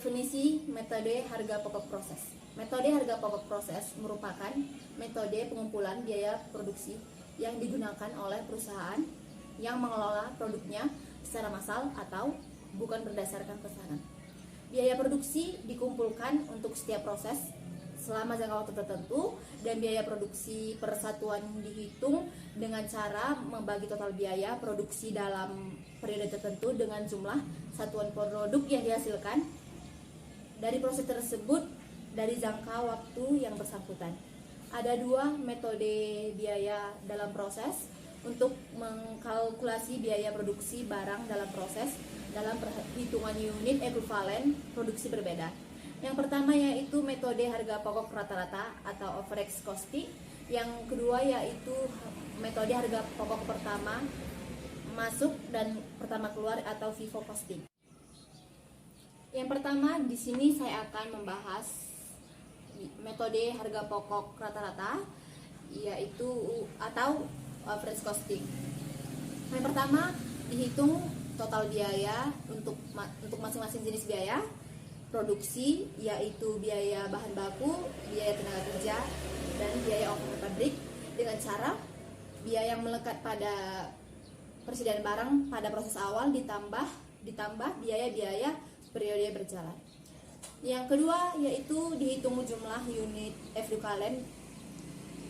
Definisi metode harga pokok proses. Metode harga pokok proses merupakan metode pengumpulan biaya produksi yang digunakan oleh perusahaan yang mengelola produknya secara massal atau bukan berdasarkan pesanan. Biaya produksi dikumpulkan untuk setiap proses selama jangka waktu tertentu, dan biaya produksi per satuan dihitung dengan cara membagi total biaya produksi dalam periode tertentu dengan jumlah satuan produk yang dihasilkan dari proses tersebut dari jangka waktu yang bersangkutan. Ada dua metode biaya dalam proses untuk mengkalkulasi biaya produksi barang dalam proses dalam perhitungan unit ekuivalen produksi berbeda. Yang pertama yaitu metode harga pokok rata-rata atau average costing. Yang kedua yaitu metode harga pokok pertama masuk dan pertama keluar atau FIFO costing. Yang pertama di sini saya akan membahas metode harga pokok rata-rata yaitu atau average costing. Yang pertama dihitung total biaya untuk masing-masing jenis biaya produksi, yaitu biaya bahan baku, biaya tenaga kerja, dan biaya ongkos pabrik dengan cara biaya yang melekat pada persediaan barang pada proses awal ditambah biaya-biaya periode berjalan. Yang kedua yaitu dihitung jumlah unit ekuivalen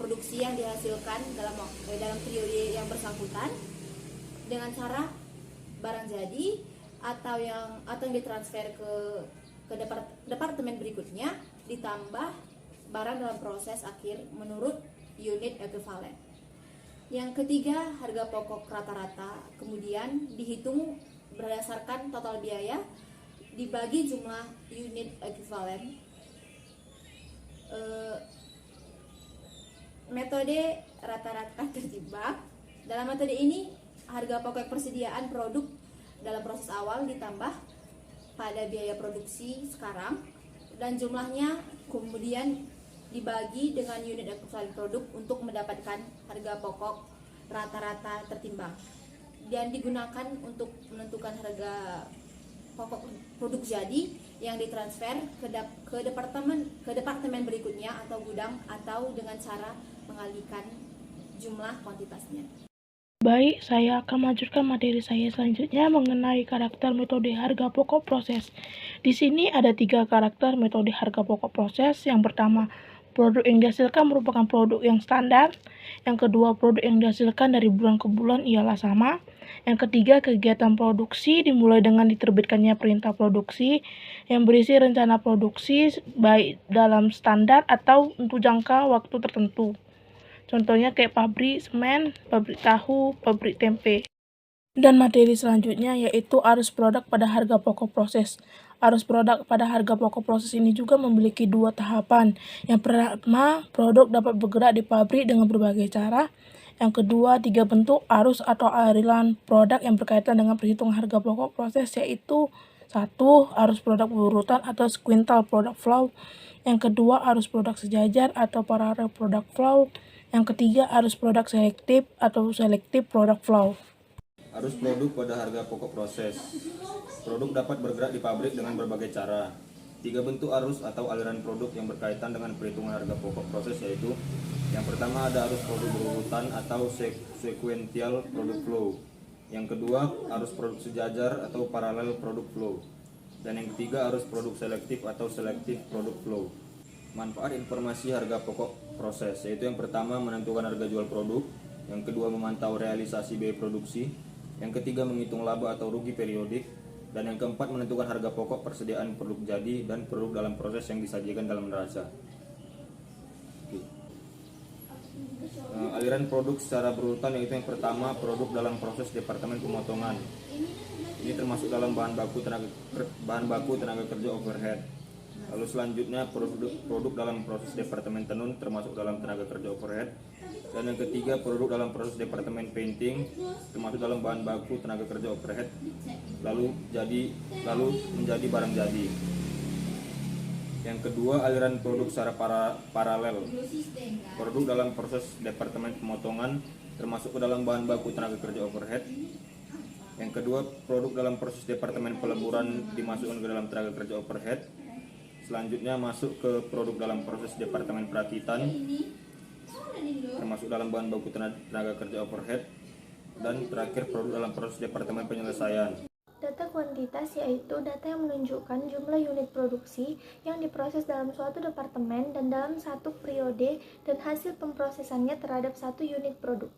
produksi yang dihasilkan dalam periode yang bersangkutan dengan cara barang jadi atau yang ditransfer ke departemen berikutnya ditambah barang dalam proses akhir menurut unit ekuivalen. Yang ketiga, harga pokok rata-rata kemudian dihitung berdasarkan total biaya dibagi jumlah unit ekuivalen. Metode rata-rata terjebak. Dalam metode ini harga pokok persediaan produk dalam proses awal ditambah pada biaya produksi sekarang dan jumlahnya kemudian dibagi dengan unit ekuivalen produk untuk mendapatkan harga pokok rata-rata tertimbang dan digunakan untuk menentukan harga pokok produk jadi yang ditransfer ke departemen berikutnya atau gudang atau dengan cara mengalihkan jumlah kuantitasnya. Baik, saya akan melanjutkan materi saya selanjutnya mengenai karakter metode harga pokok proses. Di sini ada 3 karakter metode harga pokok proses. Yang pertama, produk yang dihasilkan merupakan produk yang standar. Yang kedua, produk yang dihasilkan dari bulan ke bulan ialah sama. Yang ketiga, kegiatan produksi dimulai dengan diterbitkannya perintah produksi yang berisi rencana produksi baik dalam standar atau untuk jangka waktu tertentu. Contohnya kayak pabrik semen, pabrik tahu, pabrik tempe. Dan materi selanjutnya yaitu arus produk pada harga pokok proses. Arus produk pada harga pokok proses ini juga memiliki 2 tahapan. Yang pertama, produk dapat bergerak di pabrik dengan berbagai cara. Yang kedua, 3 bentuk arus atau aliran produk yang berkaitan dengan perhitungan harga pokok proses yaitu 1. Arus produk berurutan atau sequential product flow. Yang kedua, arus produk sejajar atau parallel product flow. Yang ketiga, arus produk selektif atau selective product flow. Arus produk pada harga pokok proses. Produk dapat bergerak di pabrik dengan berbagai cara. 3 bentuk arus atau aliran produk yang berkaitan dengan perhitungan harga pokok proses yaitu yang pertama ada arus produk berurutan atau sequential product flow. Yang kedua, arus produk sejajar atau parallel product flow. Dan yang ketiga, arus produk selektif atau selective product flow. Manfaat informasi harga pokok proses yaitu yang pertama menentukan harga jual produk, yang kedua memantau realisasi biaya produksi, yang ketiga menghitung laba atau rugi periodik, dan yang keempat menentukan harga pokok persediaan produk jadi dan produk dalam proses yang disajikan dalam neraca. Aliran produk secara berurutan yaitu yang pertama produk dalam proses departemen pemotongan. Ini termasuk dalam bahan baku tenaga kerja overhead. Lalu selanjutnya produk dalam proses departemen tenun termasuk dalam tenaga kerja overhead. Dan yang ketiga produk dalam proses departemen painting termasuk dalam bahan baku tenaga kerja overhead lalu menjadi barang jadi. Yang kedua, aliran produk secara paralel. Produk dalam proses departemen pemotongan termasuk ke dalam bahan baku tenaga kerja overhead. Yang kedua, produk dalam proses departemen peleburan dimasukkan ke dalam tenaga kerja overhead. Selanjutnya masuk ke produk dalam proses departemen perakitan, termasuk dalam bahan baku tenaga kerja overhead. Dan terakhir, produk dalam proses departemen penyelesaian. Data kuantitas yaitu data yang menunjukkan jumlah unit produksi yang diproses dalam suatu departemen dan dalam satu periode dan hasil pemprosesannya terhadap satu unit produk.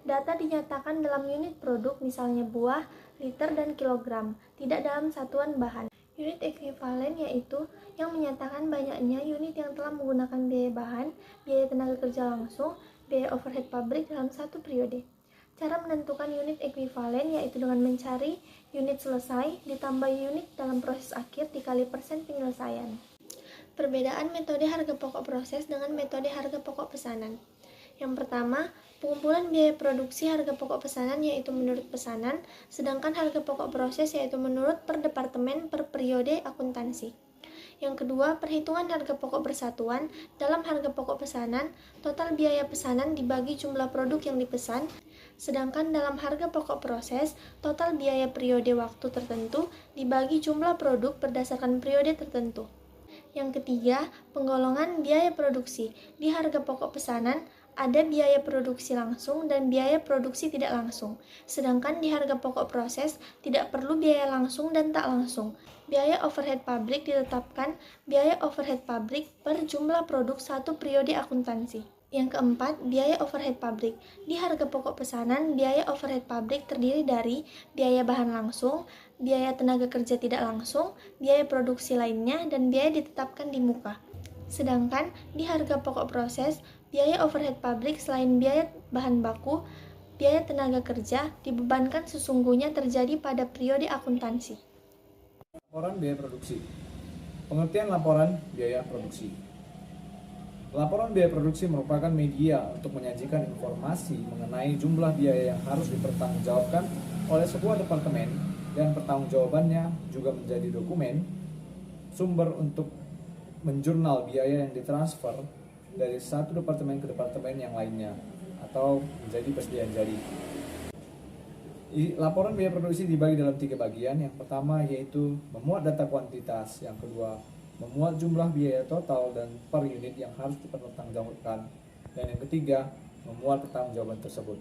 Data dinyatakan dalam unit produk, misalnya buah, liter, dan kilogram, tidak dalam satuan bahan. Unit ekuivalen yaitu yang menyatakan banyaknya unit yang telah menggunakan biaya bahan, biaya tenaga kerja langsung, biaya overhead pabrik dalam satu periode. Cara menentukan unit ekuivalen yaitu dengan mencari unit selesai ditambah unit dalam proses akhir dikali persen penyelesaian. Perbedaan metode harga pokok proses dengan metode harga pokok pesanan. Yang pertama, pengumpulan biaya produksi harga pokok pesanan yaitu menurut pesanan, sedangkan harga pokok proses yaitu menurut per departemen per periode akuntansi. Yang kedua, perhitungan harga pokok persatuan. Dalam harga pokok pesanan, total biaya pesanan dibagi jumlah produk yang dipesan, sedangkan dalam harga pokok proses, total biaya periode waktu tertentu dibagi jumlah produk berdasarkan periode tertentu. Yang ketiga, penggolongan biaya produksi. Di harga pokok pesanan, ada biaya produksi langsung dan biaya produksi tidak langsung. Sedangkan di harga pokok proses, tidak perlu biaya langsung dan tak langsung. Biaya overhead pabrik ditetapkan biaya overhead pabrik per jumlah produk satu periode akuntansi. Yang keempat, biaya overhead pabrik. Di harga pokok pesanan, biaya overhead pabrik terdiri dari biaya bahan langsung, biaya tenaga kerja tidak langsung, biaya produksi lainnya, dan biaya ditetapkan di muka. Sedangkan di harga pokok proses, biaya overhead pabrik selain biaya bahan baku, biaya tenaga kerja dibebankan sesungguhnya terjadi pada periode akuntansi. Laporan biaya produksi. Pengertian laporan biaya produksi. Laporan biaya produksi merupakan media untuk menyajikan informasi mengenai jumlah biaya yang harus dipertanggungjawabkan oleh sebuah departemen dan pertanggungjawabannya juga menjadi dokumen sumber untuk menjurnal biaya yang ditransfer dari satu departemen ke departemen yang lainnya atau menjadi persediaan jadi. Laporan biaya produksi dibagi dalam 3 bagian. Yang pertama yaitu memuat data kuantitas, yang kedua memuat jumlah biaya total dan per unit yang harus dipertanggungjawabkan, dan yang ketiga memuat pertanggungjawaban tersebut.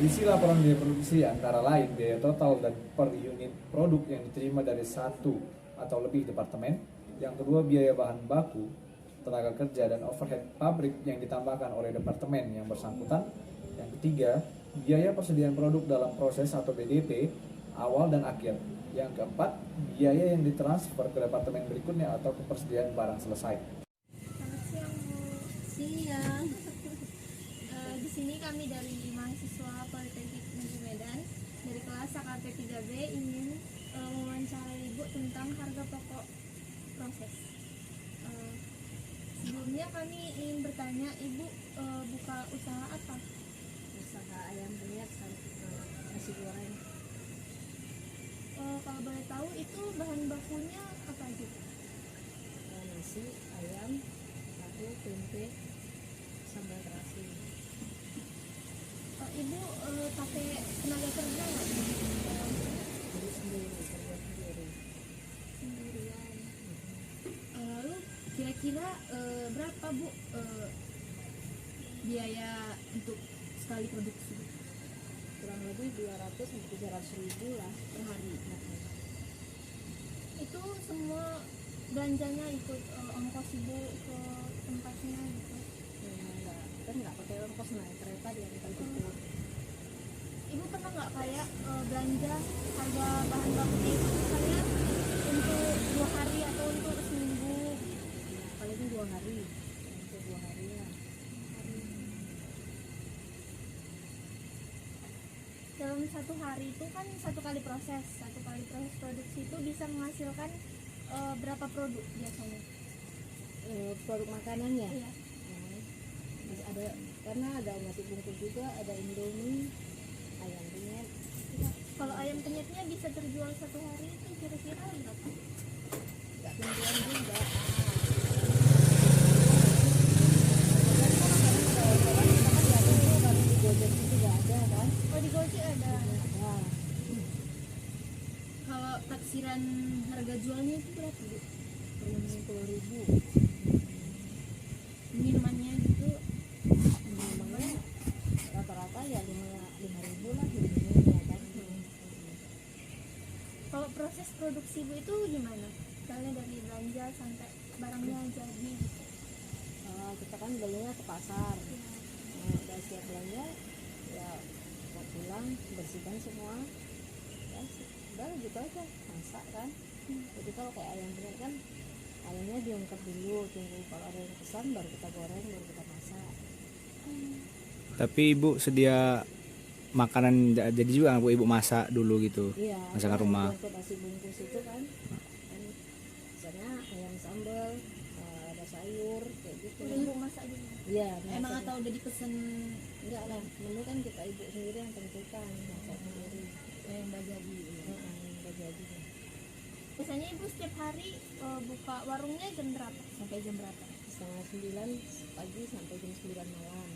Isi laporan biaya produksi antara lain biaya total dan per unit produk yang diterima dari satu atau lebih departemen, yang kedua biaya bahan baku, tenaga kerja dan overhead pabrik yang ditambahkan oleh departemen yang bersangkutan, yang ketiga biaya persediaan produk dalam proses atau BDP awal dan akhir, yang keempat biaya yang ditransfer ke departemen berikutnya atau ke persediaan barang selesai. Selamat siang. Di sini kami dari mahasiswa Politeknik Negeri Medan dari kelas AKP 3B ingin mewawancarai Ibu tentang harga pokok proses. Sebelumnya kami ingin bertanya, Ibu buka usaha apa? Usaha ayam penyet nasi goreng. Kalau boleh tahu itu bahan bakunya apa aja? Nasi, ayam, tahu, tempe, sambal terasi. Ibu pakai tenaga kerja nggak? Jadi sendiri, kerja sendiri. Sendirian. Lalu kira-kira berapa Bu biaya untuk sekali produksi? Kurang lebih 200 sampai 300 ribu lah per hari. Itu semua belanjanya ikut ongkos Ibu ke tempatnya gitu? Kan nggak pakai ongkos, naik kereta diantar jemput. Ibu pernah nggak kayak belanja harga bahan bakunya itu misalnya untuk 2 hari atau untuk seminggu? Nah, paling 2 hari, untuk 2 hari ya. Dalam 1 hari itu kan 1 kali proses produksi itu bisa menghasilkan berapa produk biasanya? Produk makanannya. Iya. Nah, ada, karena ada nasi bungkus juga, ada indomie, ayam penyet. Kalau ayam penyetnya bisa terjual 1 hari itu kira-kira berapa? Nggak penjualan juga. Di Gojek itu juga ada kan? Oh, di Gojek ada. Ada. Kalau taksiran harga jualnya itu berapa Bu? 10.000. Minumannya gitu Minumannya rata-rata ya 5.000 lah minimum ya kan. Kalau proses produksi Bu itu gimana? Misalnya dari belanja sampai barangnya jadi gitu. Kita kan belinya ke pasar. Udah siap belanja ya mau pulang bersihkan semua ya udah gitu aja masak kan. Jadi kalau kayak ayam bener kan ayamnya diungkep dulu, tunggu kalau ada yang pesan baru kita goreng baru kita masak. Tapi ibu sedia makanan jadi juga nggak, Bu? Ibu masak dulu gitu, Iya, masakan ada rumah. bungkus nasi bungkus itu kan misalnya ayam sambal, ada sayur kayak gitu. Udah Ibu masak dulu. Iya, emang masak. atau udah dipesen Enggak lah, menu kan kita ibu sendiri yang tentukan masak sendiri. yang udah jadi? Udah jadi. Biasanya Ibu setiap hari buka warungnya jam berapa? Sampai jam berapa? 8:30 pagi sampai jam 9 malam.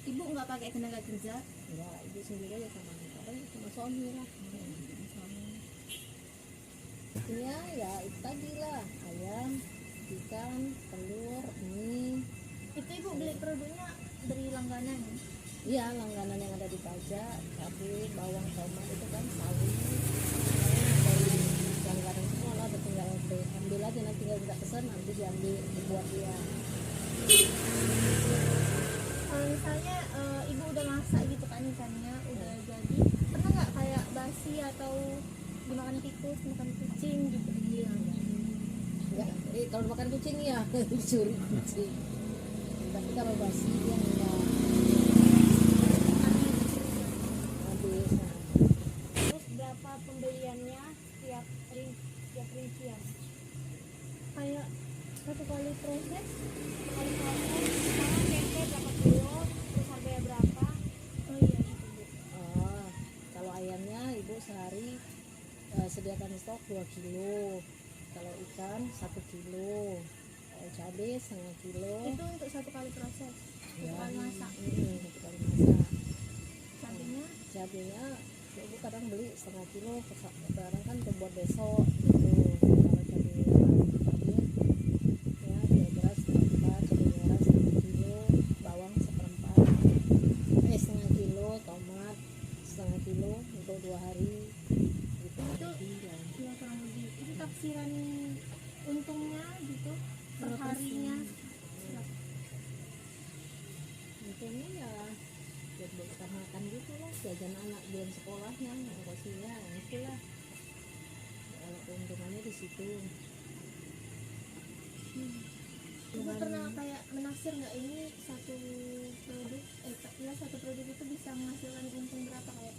Ibu nggak pakai tenaga kerja? Enggak, ibu sendiri aja sama suami lah. Iya, ya itu tadi lah ayam, ikan, telur, mie. Itu Ibu beli produknya dari langganan. Iya, langganan yang ada di pajak, cabai, bawang, tomat itu kan sawi. Dari langganan semua lah, tinggal ambil aja, nanti tinggal kita pesan, nanti diambil dibuat dia. Kalau misalnya Ibu udah masak gitu kan ikannya udah jadi, pernah nggak kayak basi atau dimakan tikus, makan kucing gitu? Iya. Enggak, kalau makan kucing ya dicuri kucing. Tapi kalau basi dia enggak habis. Terus berapa pembeliannya tiap rincian? Kayak satu kali proses, sekali proses, misalnya tempe berapa kilo, terus harganya berapa? Oh iya gitu Bu. Kalau ayamnya ibu sehari sediakan stok 2 kilo. Kalau ikan 1 kilo. Kalau cabai setengah kilo. Itu untuk satu kali proses, satu kali masak. Satu kali masak. Cabenya Cabainya ibu kadang beli setengah kilo, kadang kan buat besok gitu. Kalau cabai ya kira-kira seperempat, cabai merah setengah kilo, bawang seperempat, setengah kilo, tomat setengah kilo untuk 2 hari gitu. itu ya kurang lebih. Itu taksiran untungnya gitu perharinya. Untungnya ya buat kita makan gitu lah, jajan anak belum sekolahnya, ongkosnya itulah. Kalau keuntungannya di situ. Ibu pernah kayak menaksir nggak ini satu produk itu bisa menghasilkan untung berapa, kayak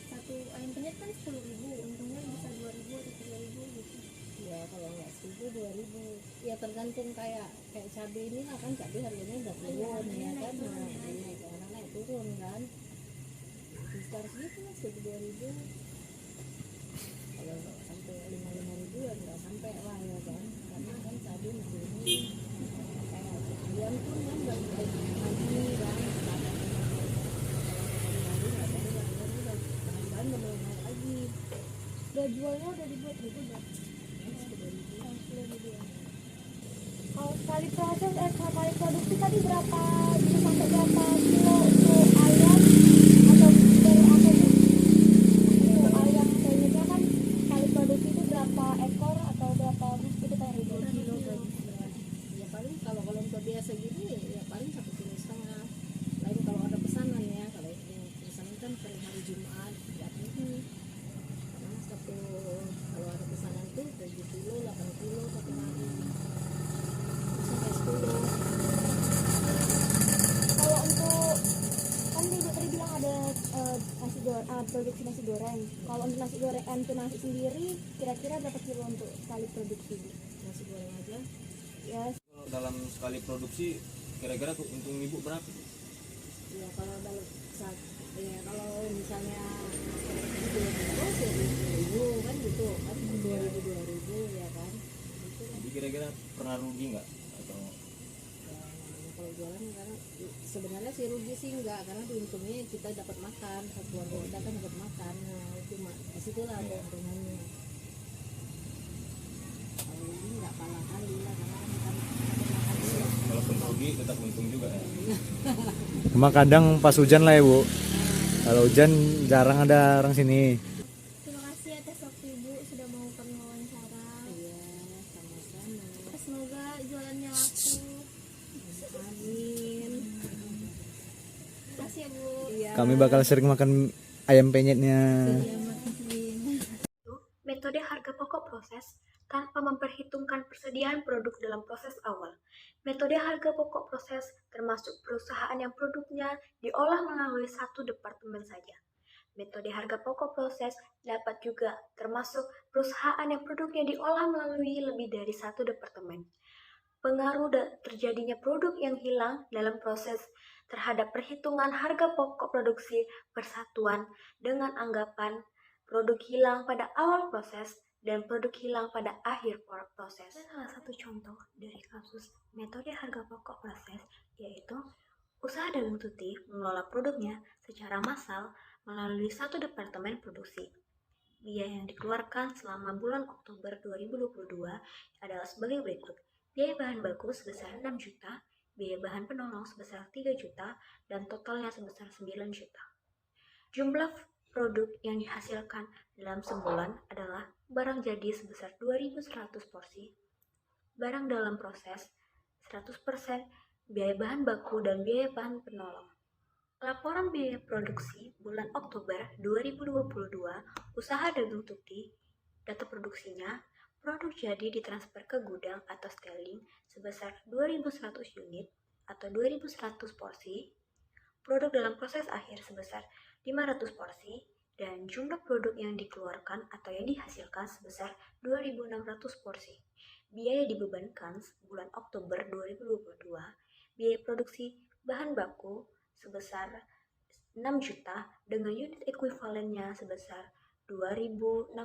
satu ayam penyet kan 10.000, untungnya bisa 2.000 atau 3.000 gitu. Ya kalau nggak 1.000 2.000 ya tergantung kayak cabai ini lah kan, cabai harganya udah turun ya kan, naik orang naik turun kan, sekitar segitu lah 1.000 2.000. Kalau sampai 5.000 ya nggak sampai lah ya kan, karena kan cabai masih ini kayak ayam pun kan lagi lagi kan, bahan udah mulai naik lagi. Udah jualnya udah dibuat gitu udah. Kalau sekali proses sekali produksi tadi berapa, bisa sampai berapa kilo untuk ayam atau dari apa tuh? Untuk ayam kayaknya kan sekali produksi itu berapa ekor atau berapa itu kan ribu kilo. Ya paling kalau untuk biasa gini ya paling 1,5 kilo. Lain kalau ada pesanan ya, kalau yang pesanan kan sering hari Jumat ya ini. Karena kalau ada pesanan tuh 7 kilo 8 kilo satu hari sampai 10. Kalau untuk kan Ibu tadi bilang ada nasi goreng, produksi nasi goreng. Kalau untuk nasi goreng untuk nasi sendiri kira-kira berapa kilo untuk sekali produksi Bu? Nasi goreng aja Ya Kalau dalam sekali produksi kira-kira untung ibu berapa, Bu? ya, kalau dalam ya kalau misalnya terus ya 2.000 kan gitu kan, 2.000 ya kan gitu lah. Jadi kira-kira pernah rugi nggak? Atau Ya, kalau jualan karena sebenarnya sih rugi sih enggak, karena untungnya kita dapat makan, satu keluarga kita kan dapat makan. Nah itu di situlah keuntungannya. Kalau ini nggak kalah kali lah, karena kan kita dapat makan juga. Walaupun rugi tetap untung juga ya. Cuma kadang pas hujan lah ya Bu. Kalau hujan jarang ada orang sini. Terima kasih atas waktu Ibu sudah mau kami wawancara. Iya, sama-sama. Semoga jualannya laku. Amin. Terima kasih ya Bu. Iya. Kami bakal sering makan ayam penyetnya. Iya, makasih. Metode harga pokok proses tanpa memperhitungkan persediaan produk dalam proses awal. Metode harga pokok proses termasuk perusahaan yang produknya diolah melalui satu departemen saja. Metode harga pokok proses dapat juga termasuk perusahaan yang produknya diolah melalui lebih dari satu departemen. Pengaruh terjadinya produk yang hilang dalam proses terhadap perhitungan harga pokok produksi persatuan dengan anggapan produk hilang pada awal proses dan produk hilang pada akhir proses. Salah satu contoh dari kasus metode harga pokok proses yaitu usaha dagang tuti mengelola produknya secara massal melalui satu departemen produksi. Biaya yang dikeluarkan selama bulan Oktober 2022 adalah sebagai berikut. Biaya bahan baku sebesar 6 juta, biaya bahan penolong sebesar 3 juta, dan totalnya sebesar 9 juta. Jumlah produk yang dihasilkan dalam sebulan adalah barang jadi sebesar 2.100 porsi, barang dalam proses 100%, biaya bahan baku dan biaya bahan penolong. Laporan biaya produksi bulan Oktober 2022, usaha dagang tuti, data produksinya, produk jadi ditransfer ke gudang atau styling sebesar 2.100 unit atau 2.100 porsi, produk dalam proses akhir sebesar 500 porsi, dan jumlah produk yang dikeluarkan atau yang dihasilkan sebesar 2.600 porsi. Biaya dibebankan bulan Oktober 2022, biaya produksi bahan baku sebesar 6 juta dengan unit ekuivalennya sebesar 2.600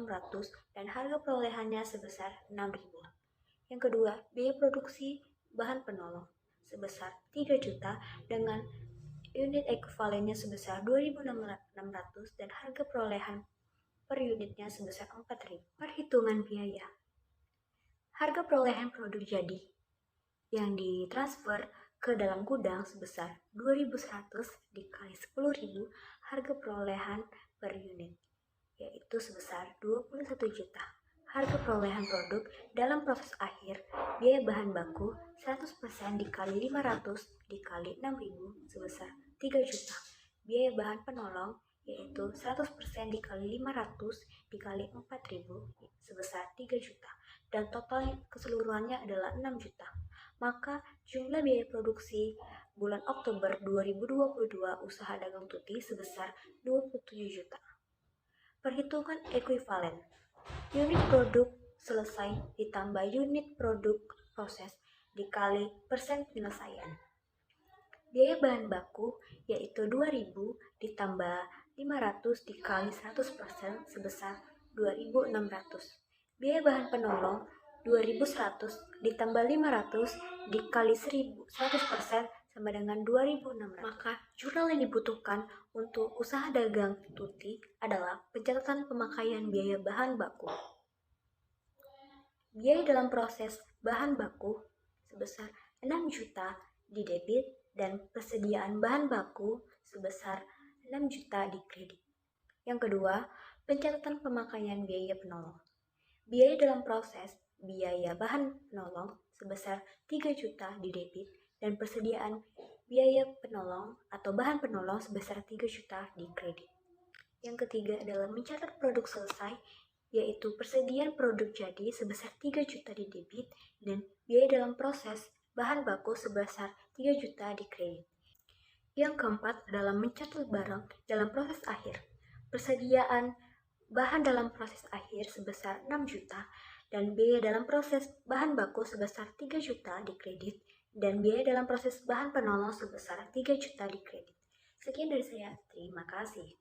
dan harga perolehannya sebesar 6.000. Yang kedua, biaya produksi bahan penolong sebesar 3 juta dengan unit ekuivalennya sebesar 2.600 dan harga perolehan per unitnya sebesar 4.000. Perhitungan biaya. Harga perolehan produk jadi yang ditransfer ke dalam gudang sebesar 2.100 dikali 10.000 harga perolehan per unit, yaitu sebesar 21 juta. Harga perolehan produk dalam proses akhir, biaya bahan baku 100% dikali 500 dikali 6.000 sebesar 3 juta. Biaya bahan penolong yaitu 100% dikali 500 dikali 4.000 sebesar 3 juta. Dan total keseluruhannya adalah 6 juta. Maka jumlah biaya produksi bulan Oktober 2022 usaha dagang tuti sebesar 27 juta. Perhitungan ekuivalen. Unit produk selesai ditambah unit produk proses dikali persen penyelesaian. Biaya bahan baku yaitu 2.000 ditambah 500 dikali 100% sebesar 2.600. Biaya bahan penolong 2.100 ditambah 500 dikali 100% sama dengan 2.600. Maka jurnal yang dibutuhkan untuk usaha dagang tuti adalah pencatatan pemakaian biaya bahan baku. Biaya dalam proses bahan baku sebesar 6 juta di debit dan persediaan bahan baku sebesar 6 juta di kredit. Yang kedua, pencatatan pemakaian biaya penolong. Biaya dalam proses biaya bahan penolong sebesar 3 juta di debit dan persediaan biaya penolong atau bahan penolong sebesar 3 juta di kredit. Yang ketiga adalah mencatat produk selesai, yaitu persediaan produk jadi sebesar 3 juta di debit dan biaya dalam proses bahan baku sebesar 3 juta di kredit. Yang keempat adalah mencatat barang dalam proses akhir. Persediaan bahan dalam proses akhir sebesar 6 juta dan biaya dalam proses bahan baku sebesar 3 juta di kredit dan biaya dalam proses bahan penolong sebesar 3 juta di kredit. Sekian dari saya, terima kasih.